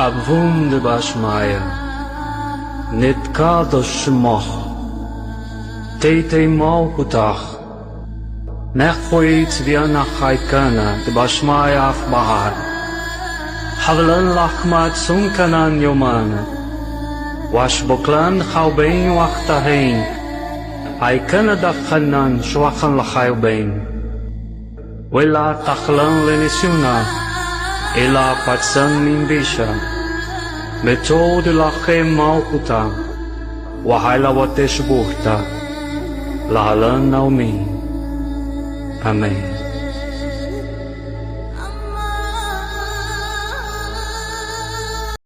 Avum de Bashmaya, Nitkado Shmoch, Tete Malkutach, Nechpoit Vianachaikana, de Bashmaya af Bahar, Havlan Lachmat Sunkanan Yomana, Washboklan Chaubein Wachtahein, Aikana Dafchanan Shwachan Lachaubein, Wela Tachlan Lenisuna, Ela Patsan Mimbisha, Methode Lachem Malkuta, Wahaila Watesh Buchta, Lahalan Naomi. Amen.